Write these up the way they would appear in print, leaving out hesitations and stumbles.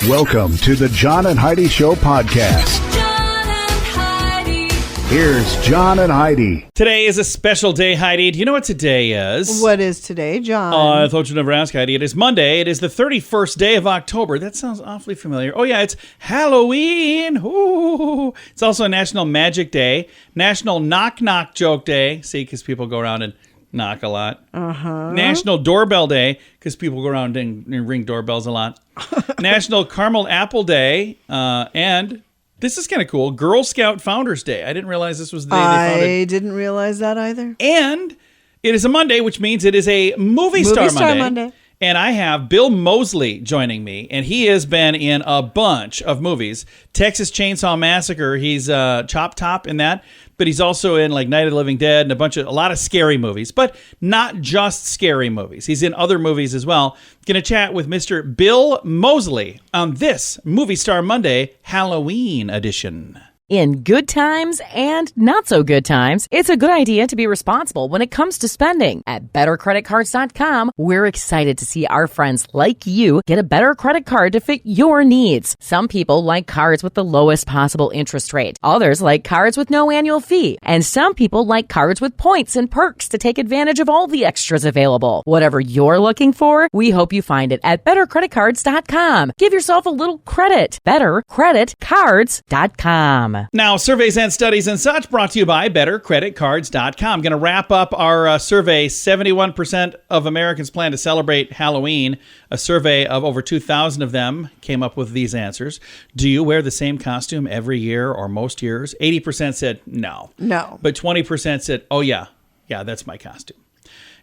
Welcome to the John and Heidi Show podcast. John and Heidi. Here's John and Heidi. Today is a special day, Heidi. Do you know what today is? What is today, John? I thought you'd never ask, Heidi. It is Monday. It is the 31st day of October. That sounds awfully familiar. Oh, yeah, it's Halloween. Ooh. It's also a National Magic Day, National Knock Knock Joke Day. See, because people go around and knock a lot. National Doorbell Day, because people go around and ring doorbells a lot. National Caramel Apple Day, and this is kind of cool, Girl Scout Founders Day. I didn't realize this was the day they founded. I didn't realize that either. And it is a Monday, which means it is a Movie Star Monday. And I have Bill Moseley joining me, and he has been in a bunch of movies. Texas Chainsaw Massacre, he's Chop Top in that, but he's also in like Night of the Living Dead and a lot of scary movies, but not just scary movies. He's in other movies as well. Going to chat with Mr. Bill Moseley on this Movie Star Monday Halloween edition. In good times and not so good times, it's a good idea to be responsible when it comes to spending. At BetterCreditCards.com, we're excited to see our friends like you get a better credit card to fit your needs. Some people like cards with the lowest possible interest rate. Others like cards with no annual fee. And some people like cards with points and perks to take advantage of all the extras available. Whatever you're looking for, we hope you find it at BetterCreditCards.com. Give yourself a little credit. BetterCreditCards.com. Now, surveys and studies and such brought to you by BetterCreditCards.com. Going to wrap up our survey. 71% of Americans plan to celebrate Halloween. A survey of over 2,000 of them came up with these answers. Do you wear the same costume every year or most years? 80% said no. No. But 20% said, oh, yeah, that's my costume.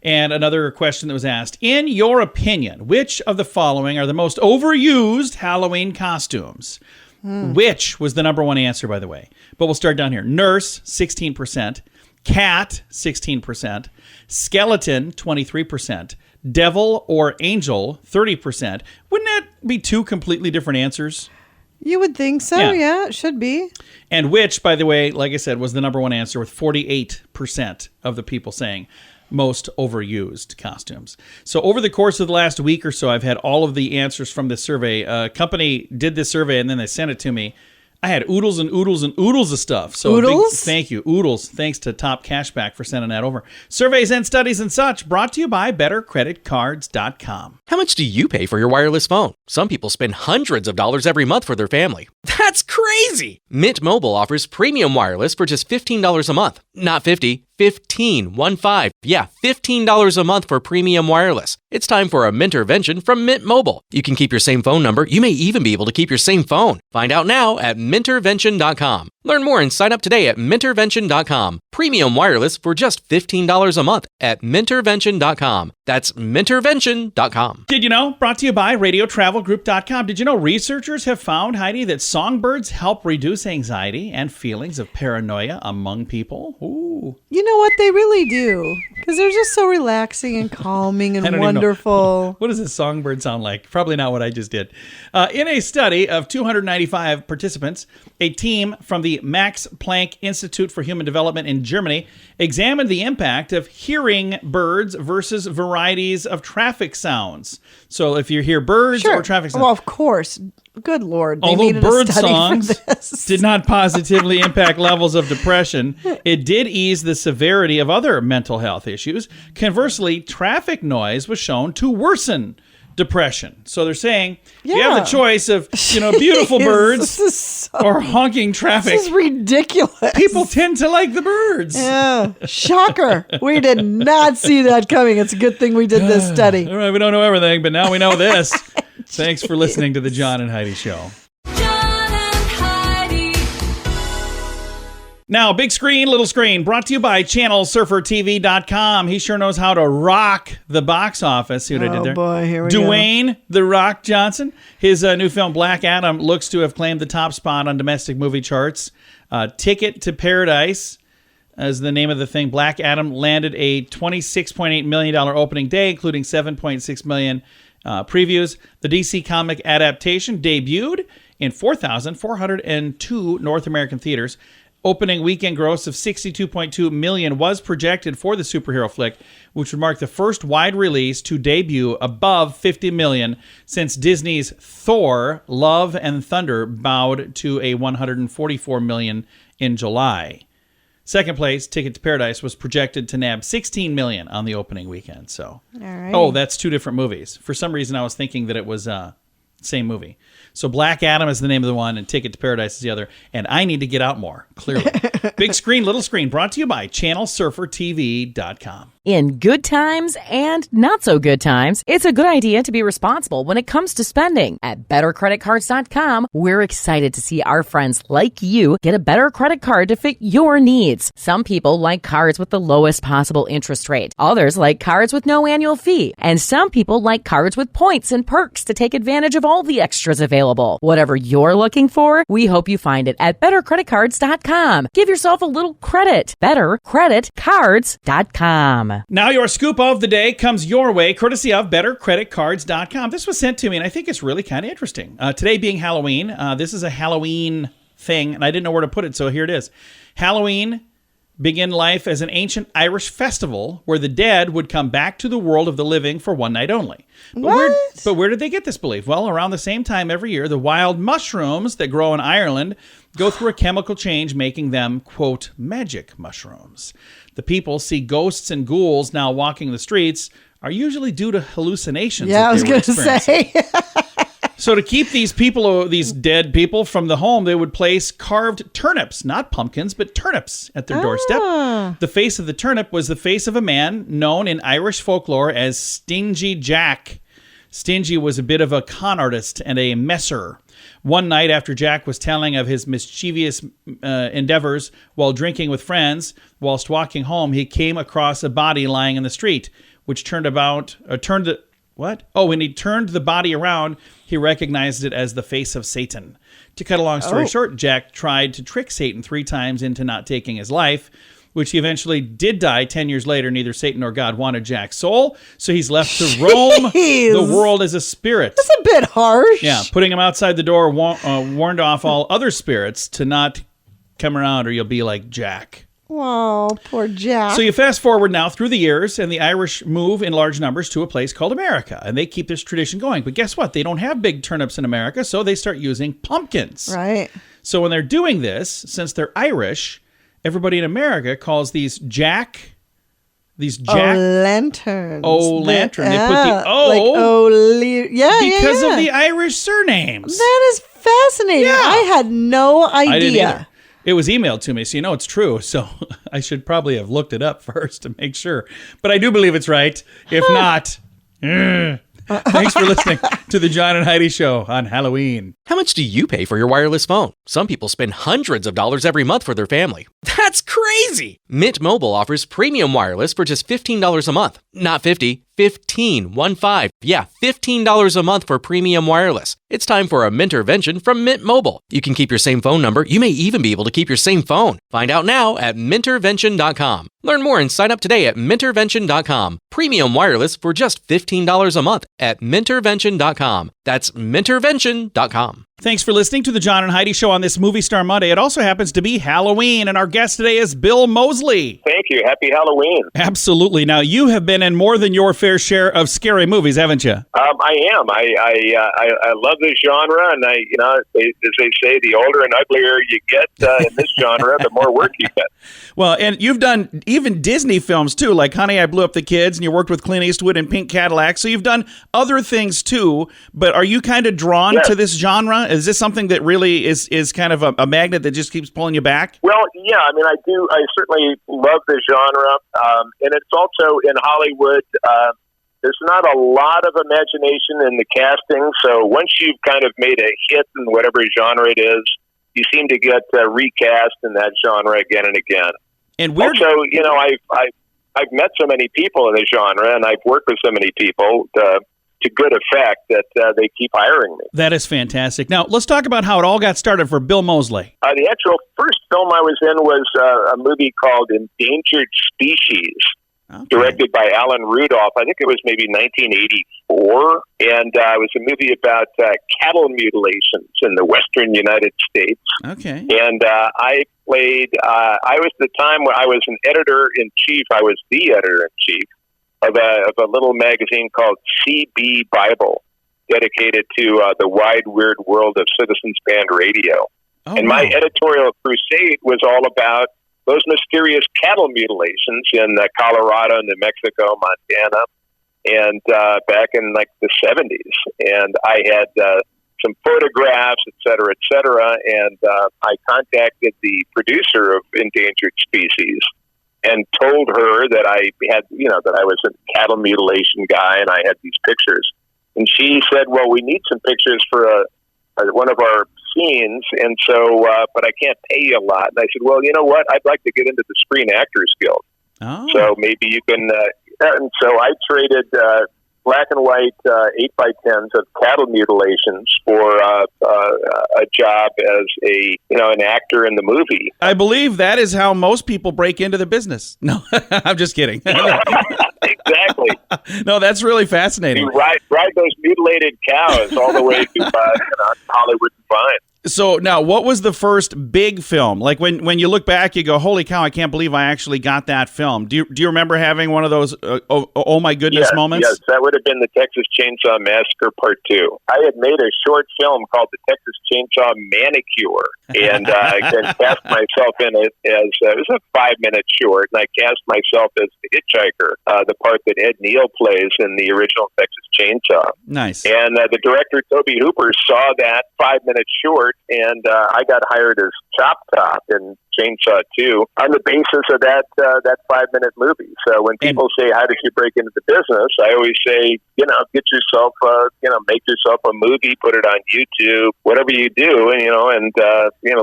And another question that was asked, in your opinion, which of the following are the most overused Halloween costumes? Which was the number one answer, by the way. But we'll start down here. Nurse, 16%. Cat, 16%. Skeleton, 23%. Devil or angel, 30%. Wouldn't that be two completely different answers? You would think so, yeah, it should be. And which, by the way, like I said, was the number one answer with 48% of the people saying most overused costumes. So over the course of the last week or so, I've had all of the answers from this survey. A company did this survey and then they sent it to me. I had oodles and oodles and oodles of stuff. So oodles? Thank you. Oodles. Thanks to Top Cashback for sending that over. Surveys and studies and such brought to you by BetterCreditCards.com. How much do you pay for your wireless phone? Some people spend hundreds of dollars every month for their family. That's crazy! Mint Mobile offers premium wireless for just $15 a month. Not 50, 15, 1-5. Yeah, $15 a month for premium wireless. It's time for a Mintervention from Mint Mobile. You can keep your same phone number. You may even be able to keep your same phone. Find out now at Mintervention.com. Learn more and sign up today at Mintervention.com. Premium wireless for just $15 a month at Mintervention.com. That's Mintervention.com. Did you know? Brought to you by RadioTravelGroup.com. Did you know researchers have found, Heidi, that songbirds help reduce anxiety and feelings of paranoia among people? Ooh. You know what? They really do. Because they're just so relaxing and calming and wonderful. What does a songbird sound like? Probably not what I just did. In a study of 295 participants, a team from the Max Planck Institute for Human Development in Germany examined the impact of hearing birds versus varieties of traffic sounds. So if you hear birds or traffic sounds. Well, of course. Good Lord. They Although needed bird a study songs for this. did not positively impact levels of depression, it did ease the severity of other mental health issues. Conversely, traffic noise was shown to worsen depression. So they're saying you have the choice of, beautiful birds or honking traffic. This is ridiculous. People tend to like the birds. Yeah. Shocker. We did not see that coming. It's a good thing we did this study. All right, we don't know everything, but now we know this. Thanks for listening to the John and Heidi Show. John and Heidi. Now, big screen, little screen, brought to you by ChannelSurferTV.com. He sure knows how to rock the box office. See what I did there? Oh, boy, here we go. Dwayne "The Rock" Johnson. His new film, Black Adam, looks to have claimed the top spot on domestic movie charts. Ticket to Paradise is the name of the thing. Black Adam landed a $26.8 million opening day, including $7.6 million previews. The DC comic adaptation debuted in 4,402 North American theaters. Opening weekend gross of $62.2 million was projected for the superhero flick, which would mark the first wide release to debut above $50 million since Disney's Thor: Love and Thunder bowed to a $144 million in July. Second place, Ticket to Paradise, was projected to nab $16 million on the opening weekend. So, All right. Oh, that's two different movies. For some reason, I was thinking that it was same movie. So Black Adam is the name of the one, and Ticket to Paradise is the other. And I need to get out more, clearly. Big screen, little screen, brought to you by ChannelSurferTV.com. In good times and not so good times, it's a good idea to be responsible when it comes to spending. At BetterCreditCards.com, we're excited to see our friends like you get a better credit card to fit your needs. Some people like cards with the lowest possible interest rate. Others like cards with no annual fee. And some people like cards with points and perks to take advantage of all the extras available. Whatever you're looking for, we hope you find it at BetterCreditCards.com. Give yourself a little credit. BetterCreditCards.com. Now your scoop of the day comes your way, courtesy of BetterCreditCards.com. This was sent to me, and I think it's really kind of interesting. Today being Halloween, this is a Halloween thing, and I didn't know where to put it, so here it is. Halloween began life as an ancient Irish festival where the dead would come back to the world of the living for one night only. But where did they get this belief? Well, around the same time every year, the wild mushrooms that grow in Ireland go through a chemical change, making them, quote, magic mushrooms. The people see ghosts and ghouls now walking the streets are usually due to hallucinations. Yeah, I was going to say. So to keep these people, these dead people from the home, they would place carved turnips, not pumpkins, but turnips at their doorstep. The face of the turnip was the face of a man known in Irish folklore as Stingy Jack. Stingy was a bit of a con artist and a messer. One night after Jack was telling of his mischievous endeavors while drinking with friends, whilst walking home, he came across a body lying in the street, which when he turned the body around, he recognized it as the face of Satan. To cut a long story short, Jack tried to trick Satan 3 times into not taking his life, which he eventually did die 10 years later. Neither Satan nor God wanted Jack's soul, so he's left to roam the world as a spirit. That's a bit harsh. Yeah, putting him outside the door warned off all other spirits to not come around or you'll be like Jack. Oh, poor Jack. So you fast forward now through the years, and the Irish move in large numbers to a place called America, and they keep this tradition going. But guess what? They don't have big turnips in America, so they start using pumpkins. Right. So when they're doing this, since they're Irish, everybody in America calls these Jack lanterns. Oh, lantern. They put the because of the Irish surnames. That is fascinating. Yeah. I had no idea. I didn't either. It was emailed to me, so you know it's true. So I should probably have looked it up first to make sure. But I do believe it's right. If not, thanks for listening to the John and Heidi Show on Halloween. How much do you pay for your wireless phone? Some people spend hundreds of dollars every month for their family. That's crazy! Mint Mobile offers premium wireless for just $15 a month. Not 50, 15, 1-5. Yeah, $15 a month for premium wireless. It's time for a Mintervention from Mint Mobile. You can keep your same phone number. You may even be able to keep your same phone. Find out now at Mintervention.com. Learn more and sign up today at Mintervention.com. Premium wireless for just $15 a month at Mintervention.com. That's Mintervention.com. Thanks for listening to the John and Heidi Show on this Movie Star Monday. It also happens to be Halloween, and our guest today is Bill Moseley. Thank you. Happy Halloween. Absolutely. Now, you have been in more than your fair share of scary movies, haven't you? I am. I love this genre, and as they say, the older and uglier you get in this genre, the more work you get. Well, and you've done even Disney films, too, like Honey, I Blew Up the Kids, and you worked with Clint Eastwood in Pink Cadillac, so you've done other things, too, but are you kind of drawn to this genre? Is this something that really is kind of a magnet that just keeps pulling you back? Well, yeah, I mean, I do. I certainly love the genre, and it's also in Hollywood. There's not a lot of imagination in the casting, so once you've kind of made a hit in whatever genre it is, you seem to get recast in that genre again and again. And also, I've met so many people in the genre, and I've worked with so many people to good effect that they keep hiring me. That is fantastic. Now, let's talk about how it all got started for Bill Moseley. The actual first film I was in was a movie called Endangered Species. directed by Alan Rudolph. I think it was maybe 1984. And it was a movie about cattle mutilations in the western United States. Okay. And I played, I was the time when I was an editor-in-chief. I was the editor-in-chief of a little magazine called CB Bible, dedicated to the wide, weird world of Citizens Band radio. Oh, and my editorial crusade was all about those mysterious cattle mutilations in Colorado, New Mexico, Montana, and back in like the 70s. And I had some photographs, et cetera, and I contacted the producer of Endangered Species and told her that I had, that I was a cattle mutilation guy and I had these pictures. And she said, well, we need some pictures for one of our scenes, and so, but I can't pay you a lot. And I said, well, you know what? I'd like to get into the Screen Actors Guild. Oh. So maybe you can, and so I traded black and white 8x10s of cattle mutilations for a job as an actor in the movie. I believe that is how most people break into the business. No, I'm just kidding. Exactly. No, that's really fascinating. You ride those mutilated cows all the way to Hollywood and Vine. So now, what was the first big film? Like when you look back, you go, "Holy cow! I can't believe I actually got that film." Do you remember having one of those oh my goodness moments? Yes, that would have been the Texas Chainsaw Massacre Part 2. I had made a short film called The Texas Chainsaw Manicure, and I cast myself in it as it was a 5-minute short, and I cast myself as the hitchhiker, the part that Ed Neal plays in the original Texas Chainsaw. Nice. And the director Toby Hooper saw that 5-minute short. And I got hired as Chop Top in Chainsaw 2 on the basis of that 5-minute movie. So when people say, how did you break into the business? I always say, get yourself, make yourself a movie, put it on YouTube, whatever you do, and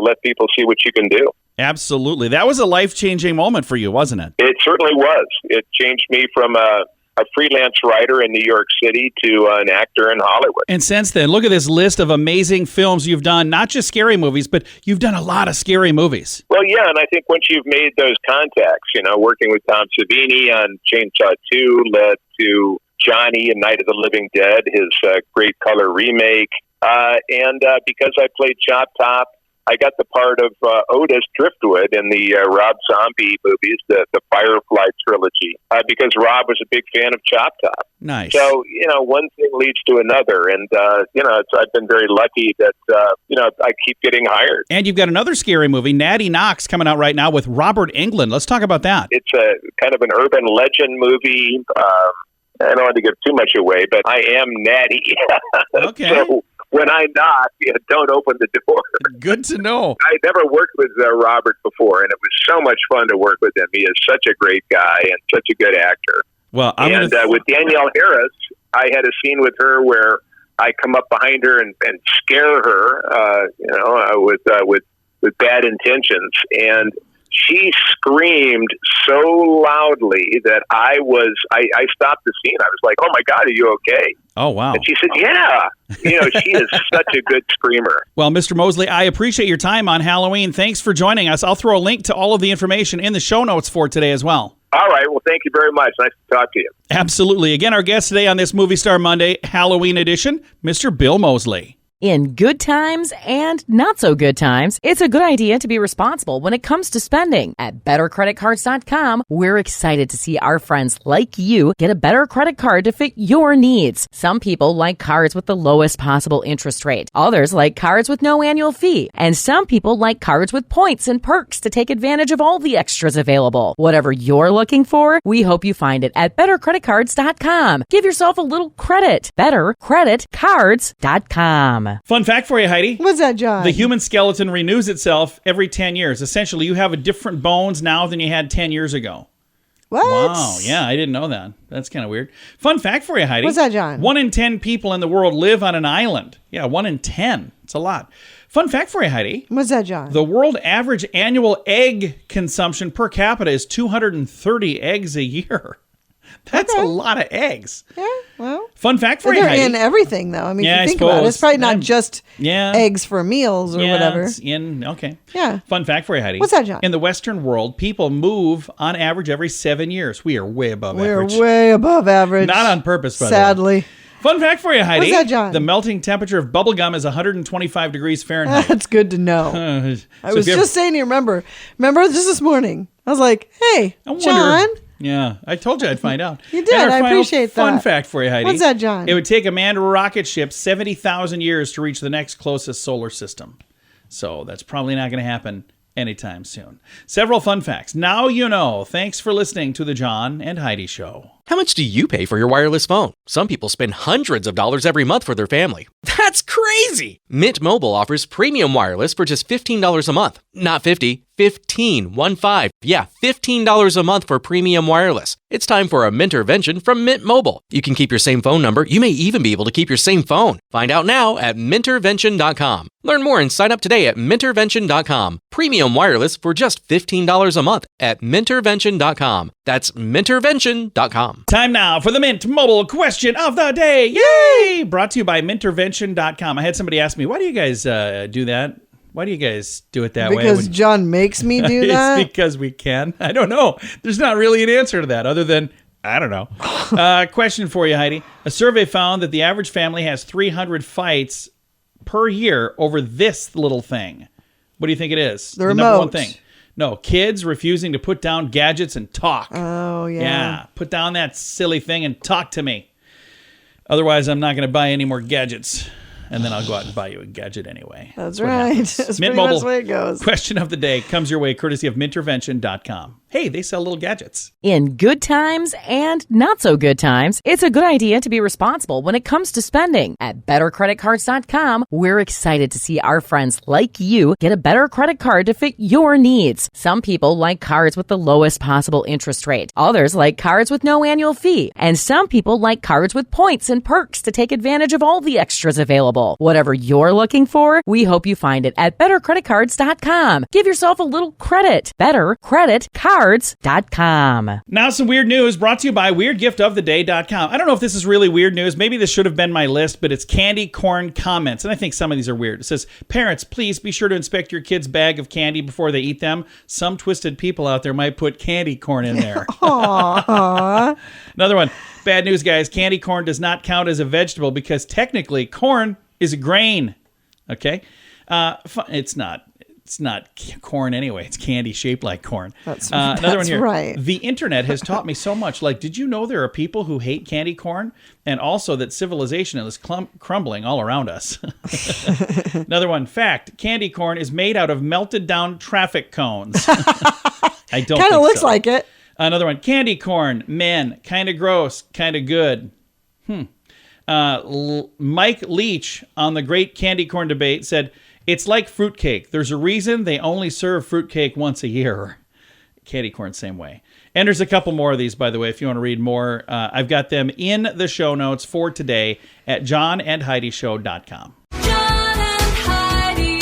let people see what you can do. Absolutely. That was a life-changing moment for you, wasn't it? It certainly was. It changed me from a freelance writer in New York City to an actor in Hollywood. And since then, look at this list of amazing films you've done, not just scary movies, but you've done a lot of scary movies. Well, yeah, and I think once you've made those contacts, working with Tom Savini on Chainsaw 2 led to Johnny in Night of the Living Dead, his great color remake. And because I played Chop Top, I got the part of Otis Driftwood in the Rob Zombie movies, the Firefly trilogy, because Rob was a big fan of Chop Top. Nice. So, one thing leads to another. And, I've been very lucky that, I keep getting hired. And you've got another scary movie, Natty Knox, coming out right now with Robert Englund. Let's talk about that. It's a kind of an urban legend movie. I don't want to give too much away, but I am Natty. Okay. So, when I knock, don't open the door. Good to know. I never worked with Robert before, and it was so much fun to work with him. He is such a great guy and such a good actor. Well, with Danielle Harris, I had a scene with her where I come up behind her and scare her, with bad intentions, and she screamed so loudly that I stopped the scene. I was like, "Oh my God, are you okay?" Oh, wow. And she said, "Yeah." She is such a good screamer. Well, Mr. Moseley, I appreciate your time on Halloween. Thanks for joining us. I'll throw a link to all of the information in the show notes for today as well. All right. Well, thank you very much. Nice to talk to you. Absolutely. Again, our guest today on this Movie Star Monday Halloween edition, Mr. Bill Moseley. In good times and not so good times, it's a good idea to be responsible when it comes to spending. At BetterCreditCards.com, we're excited to see our friends like you get a better credit card to fit your needs. Some people like cards with the lowest possible interest rate. Others like cards with no annual fee. And some people like cards with points and perks to take advantage of all the extras available. Whatever you're looking for, we hope you find it at BetterCreditCards.com. Give yourself a little credit. BetterCreditCards.com. Fun fact for you, Heidi. What's that, John? The human skeleton renews itself every 10 years. Essentially, you have a different bones now than you had 10 years ago. What? Wow, yeah, I didn't know that. That's kind of weird. Fun fact for you, Heidi. What's that, John? 1 in 10 people in the world live on an island. Yeah, 1 in 10. It's a lot. Fun fact for you, Heidi. What's that, John? The world average annual egg consumption per capita is 230 eggs a year. That's a lot of eggs. Yeah, well. Fun fact for you, They're Heidi. in everything, though. I mean, Yeah, if I you think about it, suppose. it's probably not just Yeah. eggs for meals or whatever. It's okay. Yeah. Fun fact for you, Heidi. What's that, John? In the Western world, people move on average every 7 years. We are way above We're average. way above average. Not on purpose, by the way. Sadly. Fun fact for you, Heidi. What's that, John? The melting temperature of bubble gum is 125 degrees Fahrenheit. That's good to know. I was just saying to you, remember just this morning, I was like, hey, I wonder- John. Yeah, I told you I'd find out. You did. And our I final appreciate Fun that. fact for you, Heidi. What's that, John? It would take a manned rocket ship 70,000 years to reach the next closest solar system. So that's probably not going to happen anytime soon. Several fun facts. Now you know. Thanks for listening to the John and Heidi Show. How much do you pay for your wireless phone? Some people spend hundreds of dollars every month for their family. That's crazy! Mint Mobile offers premium wireless for just $15 a month. Not 50, 15, 1-5. Yeah, $15 a month for premium wireless. It's time for a Mintervention from Mint Mobile. You can keep your same phone number. You may even be able to keep your same phone. Find out now at Mintervention.com. Learn more and sign up today at Mintervention.com. Premium wireless for just $15 a month at Mintervention.com. That's Mintervention.com. Time now for the Mint Mobile question of the day. Yay! Brought to you by Mintervention.com. I had somebody ask me, why do you guys do that? Why do you guys do it that way? Because John makes me do that? It's because we can. I don't know. There's not really an answer to that other than, I don't know. Question for you, Heidi. A survey found that the average family has 300 fights per year over this little thing. What do you think it is? The number one remote. thing. No, kids refusing to put down gadgets and talk. Oh, yeah. Yeah, put down that silly thing and talk to me. Otherwise, I'm not going to buy any more gadgets. And then I'll go out and buy you a gadget anyway. That's what right. happens. That's Mint pretty much Mobile the way it goes. question of the day comes your way courtesy of Mintervention.com. Hey, they sell little gadgets. In good times and not so good times, it's a good idea to be responsible when it comes to spending. At bettercreditcards.com, we're excited to see our friends like you get a better credit card to fit your needs. Some people like cards with the lowest possible interest rate. Others like cards with no annual fee. And some people like cards with points and perks to take advantage of all the extras available. Whatever you're looking for, we hope you find it at bettercreditcards.com. Give yourself a little credit. Bettercreditcards.com. Now some weird news brought to you by weirdgiftoftheday.com. I don't know if this is really weird news. Maybe this should have been my list, but it's candy corn comments. And I think some of these are weird. It says, parents, please be sure to inspect your kid's bag of candy before they eat them. Some twisted people out there might put candy corn in there. Another one. Bad news, guys. Candy corn does not count as a vegetable because technically corn is a grain. Okay? It's not. It's not corn anyway. It's candy shaped like corn. Another one here. Right. The internet has taught me so much. Like, did you know there are people who hate candy corn? And also that civilization is crumbling all around us. Another one. Fact. Candy corn is made out of melted down traffic cones. I don't Kind of think looks so. like it. Another one. Candy corn. Men. Kind of gross. Kind of good. Mike Leach on the Great Candy Corn Debate said, it's like fruitcake. There's a reason they only serve fruitcake once a year. Candy corn, same way. And there's a couple more of these, by the way, if you want to read more. I've got them in the show notes for today at johnandheidishow.com. John and Heidi.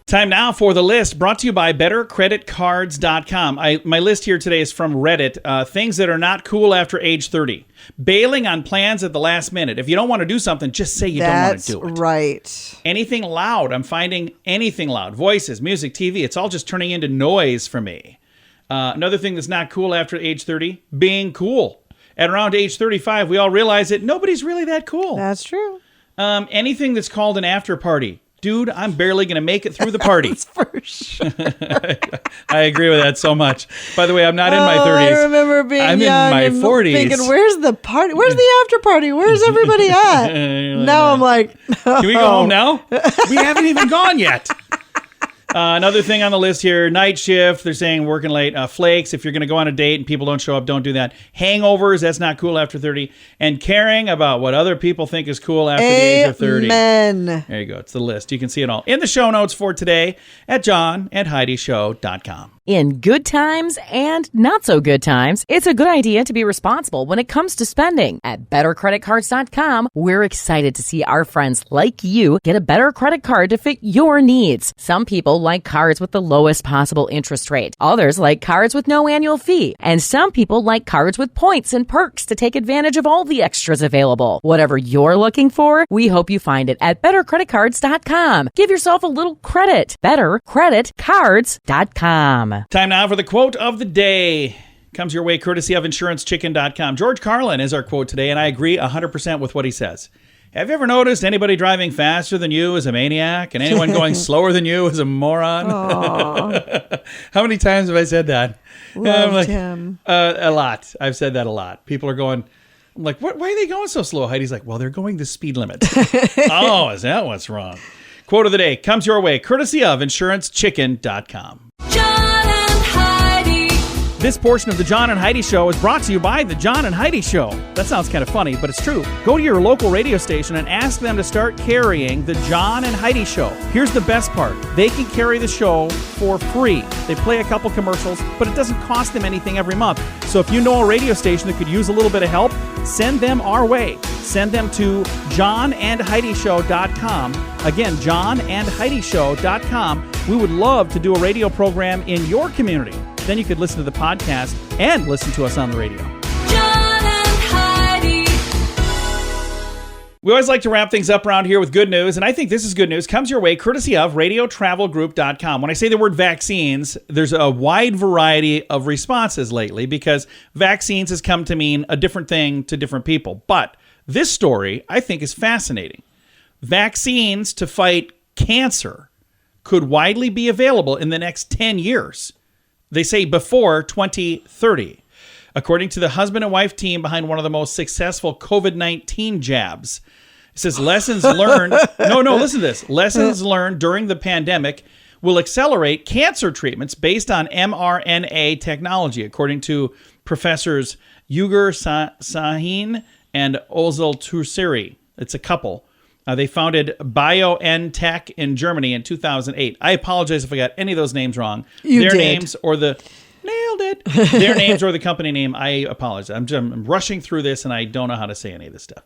Time now for the list brought to you by bettercreditcards.com. My list here today is from Reddit. Things that are not cool after age 30. Bailing on plans at the last minute. If you don't want to do something, just say you don't want to do it. That's right. Anything loud. I'm finding anything loud. Voices, music, TV. It's all just turning into noise for me. Another thing that's not cool after age 30, being cool. At around age 35, we all realize that nobody's really that cool. That's true. Anything that's called an after party. Dude, I'm barely going to make it through the party. That's for sure. I agree with that so much. By the way, I'm not in my 30s. I remember being I'm young in my and 40s. thinking, where's the party? Where's the after party? Where's everybody at? Now I'm like, Can we go home now? We haven't even gone yet. Another thing on the list here, night shift. They're saying working late. Flakes, if you're going to go on a date and people don't show up, don't do that. Hangovers, that's not cool after 30. And caring about what other people think is cool after the age of 30. Amen. There you go. It's the list. You can see it all in the show notes for today at johnandheidishow.com. In good times and not so good times, it's a good idea to be responsible when it comes to spending. At bettercreditcards.com, we're excited to see our friends like you get a better credit card to fit your needs. Some people like cards with the lowest possible interest rate. Others like cards with no annual fee. And some people like cards with points and perks to take advantage of all the extras available. Whatever you're looking for, we hope you find it at bettercreditcards.com. Give yourself a little credit. Bettercreditcards.com. Time now for the quote of the day. Comes your way courtesy of insurancechicken.com. George Carlin is our quote today, and I agree 100% with what he says. Have you ever noticed anybody driving faster than you is a maniac and anyone going slower than you is a moron? How many times have I said that? Loved him. A lot. I've said that a lot. People are going, I'm like, why are they going so slow? Heidi's like, well, they're going the speed limit. Oh, is that what's wrong? Quote of the day comes your way courtesy of insurancechicken.com. John and Heidi. This portion of the John and Heidi Show is brought to you by the John and Heidi Show. That sounds kind of funny, but it's true. Go to your local radio station and ask them to start carrying the John and Heidi Show. Here's the best part. They can carry the show for free. They play a couple commercials, but it doesn't cost them anything every month. So if you know a radio station that could use a little bit of help, send them our way. Send them to johnandheidishow.com. Again, johnandheidishow.com. We would love to do a radio program in your community. Then you could listen to the podcast and listen to us on the radio. John and Heidi. We always like to wrap things up around here with good news, and I think this is good news. Comes your way courtesy of radiotravelgroup.com. When I say the word vaccines, there's a wide variety of responses lately because vaccines has come to mean a different thing to different people. But this story, I think, is fascinating. Vaccines to fight cancer could widely be available in the next 10 years. They say before 2030. According to the husband and wife team behind one of the most successful COVID-19 jabs. It says lessons learned. No, listen to this. Lessons learned during the pandemic will accelerate cancer treatments based on mRNA technology, according to professors Ugur Sahin and Ozil Tursiri. It's a couple. They founded BioNTech in Germany in 2008. I apologize if I got any of those names wrong. Their names or the... Nailed it. Their names or the company name, I apologize. I'm rushing through this, and I don't know how to say any of this stuff.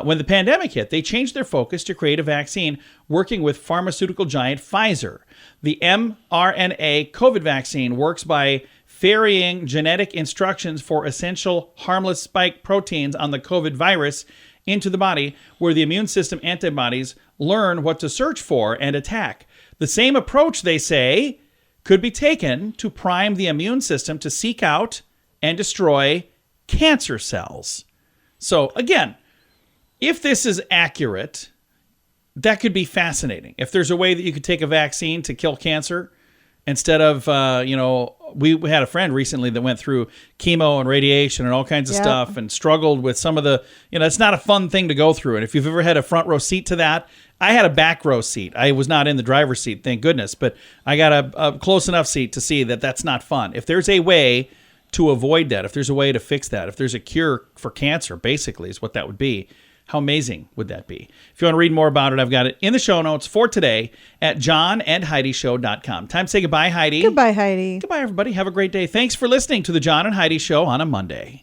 When the pandemic hit, they changed their focus to create a vaccine working with pharmaceutical giant Pfizer. The mRNA COVID vaccine works by varying genetic instructions for essential harmless spike proteins on the COVID virus into the body, where the immune system antibodies learn what to search for and attack. The same approach, they say, could be taken to prime the immune system to seek out and destroy cancer cells. So again, if this is accurate, that could be fascinating. If there's a way that you could take a vaccine to kill cancer instead of, we had a friend recently that went through chemo and radiation and all kinds of stuff and struggled with some of the, it's not a fun thing to go through. And if you've ever had a front row seat to that, I had a back row seat. I was not in the driver's seat, thank goodness, but I got a close enough seat to see that that's not fun. If there's a way to avoid that, if there's a way to fix that, if there's a cure for cancer, basically is what that would be, how amazing would that be? If you want to read more about it, I've got it in the show notes for today at johnandheidishow.com. Time to say goodbye, Heidi. Goodbye, Heidi. Goodbye, everybody. Have a great day. Thanks for listening to the John and Heidi Show on a Monday.